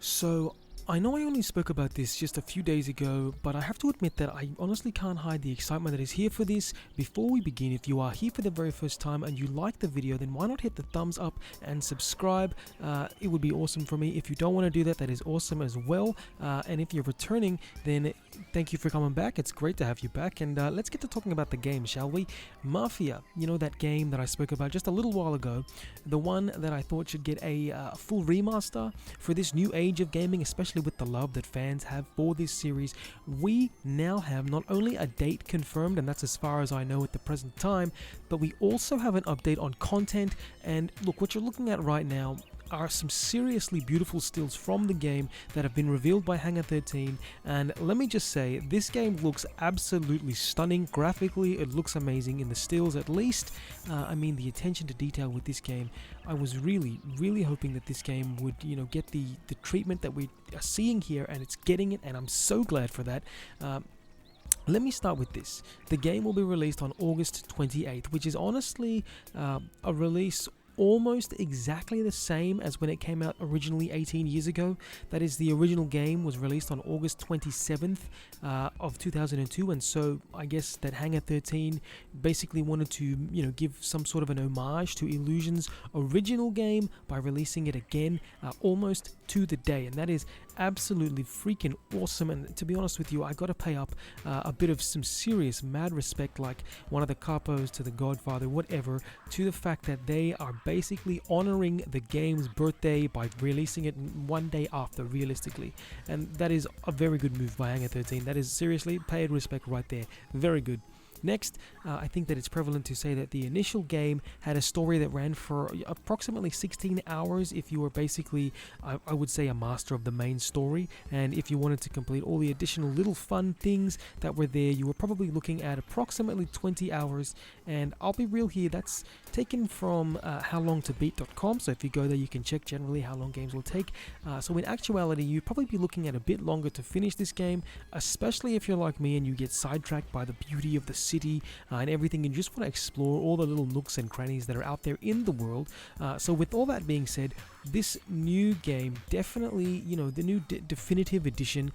So, I know I only spoke about this just a few days ago, but I have to admit that I honestly can't hide the excitement that is here for this. Before we begin, if you are here for the very first time and you like the video, then why not hit the thumbs up and subscribe? It would be awesome for me. If you don't want to do that, that is awesome as well. And if you're returning, then thank you for coming back. It's great to have you back. And let's get to talking about the game, shall we? Mafia, you know, that game that I spoke about just a little while ago, the one that I thought should get a full remaster for this new age of gaming, especially with the love that fans have for this series. We now have not only a date confirmed, and that's as far as I know at the present time, but we also have an update on content. And look, what you're looking at right now are some seriously beautiful stills from the game that have been revealed by Hangar 13, and let me just say, this game looks absolutely stunning graphically. It looks amazing in the stills, at least. I mean, the attention to detail with this game, I was really hoping that this game would, you know, get the treatment that we are seeing here, and it's getting it, and I'm so glad for that. Let me start with this. The game will be released on August 28th, which is honestly a release almost exactly the same as when it came out originally 18 years ago. That is, the original game was released on August 27th of 2002, and so I guess that Hangar 13 basically wanted to, you know, give some sort of an homage to Illusion's original game by releasing it again almost to the day, and that is absolutely freaking awesome. And to be honest with you, I gotta pay up a bit of some serious mad respect, like one of the capos to the Godfather, whatever, to the fact that they are basically honoring the game's birthday by releasing it one day after, realistically. And that is a very good move by Hangar 13. That is seriously paid respect right there. Very good. Next, I think that it's prevalent to say that the initial game had a story that ran for approximately 16 hours if you were basically, I would say, a master of the main story, and if you wanted to complete all the additional little fun things that were there, you were probably looking at approximately 20 hours, and I'll be real here, that's taken from howlongtobeat.com, so if you go there you can check generally how long games will take. So in actuality, you'd probably be looking at a bit longer to finish this game, especially if you're like me and you get sidetracked by the beauty of the city and everything, and you just want to explore all the little nooks and crannies that are out there in the world. So with all that being said, this new game definitely, you know, the new definitive edition,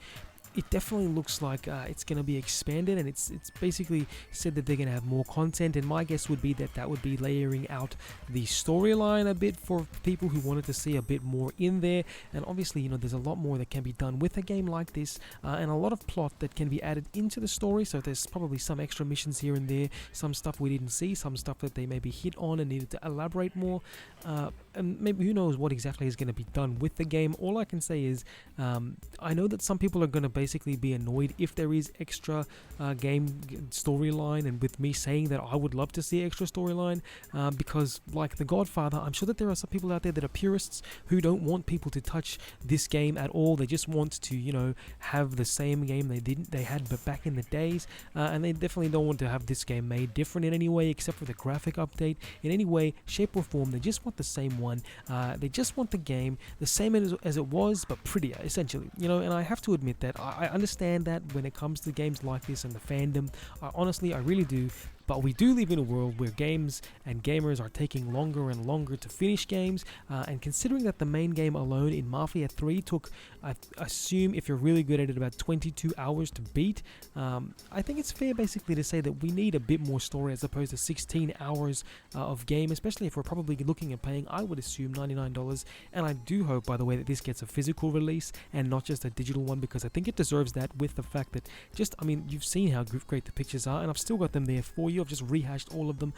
it definitely looks like it's going to be expanded, and it's basically said that they're going to have more content, and my guess would be that that would be layering out the storyline a bit for people who wanted to see a bit more in there. And obviously, you know, there's a lot more that can be done with a game like this, and a lot of plot that can be added into the story, so there's probably some extra missions here and there, some stuff we didn't see, some stuff that they maybe hit on and needed to elaborate more, and maybe who knows what exactly is going to be done with the game. All I can say is I know that some people are going to basically be annoyed if there is extra game storyline, and with me saying that I would love to see extra storyline, because like the Godfather, I'm sure that there are some people out there that are purists who don't want people to touch this game at all. They just want to, you know, have the same game they had but back in the days, and they definitely don't want to have this game made different in any way except for the graphic update in any way, shape or form. They just want the same one. They just want the game the same as it was, but prettier, essentially, you know. And I have to admit that I understand that when it comes to games like this and the fandom. Honestly, I really do. But we do live in a world where games and gamers are taking longer and longer to finish games, and considering that the main game alone in Mafia 3 took, I assume if you're really good at it, about 22 hours to beat, I think it's fair basically to say that we need a bit more story as opposed to 16 hours of game, especially if we're probably looking at paying, I would assume, $99. And I do hope, by the way, that this gets a physical release and not just a digital one, because I think it deserves that, with the fact that I mean, you've seen how great the pictures are, and I've still got them there for you. I've just rehashed all of them.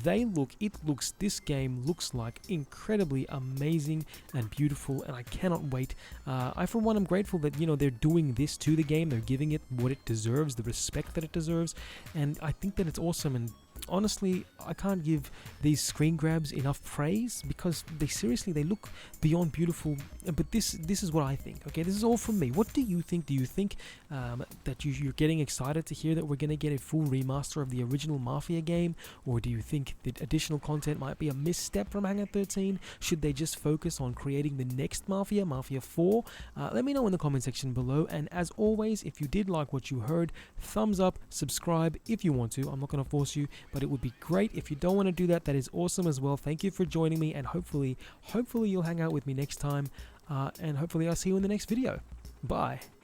This game looks like incredibly amazing and beautiful, and I cannot wait. For one, I'm grateful that, you know, they're doing this to the game. They're giving it what it deserves, the respect that it deserves, and I think that it's awesome. And honestly, I can't give these screen grabs enough praise, because they look beyond beautiful. But this is what I think. Okay, this is all from me. What do you think? Do you think that you're getting excited to hear that we're going to get a full remaster of the original Mafia game, or do you think that additional content might be a misstep from Hangar 13? Should they just focus on creating the next Mafia 4? Let me know in the comment section below. And as always, if you did like what you heard, thumbs up, subscribe if you want to. I'm not going to force you, but it would be great. If you don't want to do that, that is awesome as well. Thank you for joining me, and hopefully you'll hang out with me next time. and hopefully I'll see you in the next video. Bye.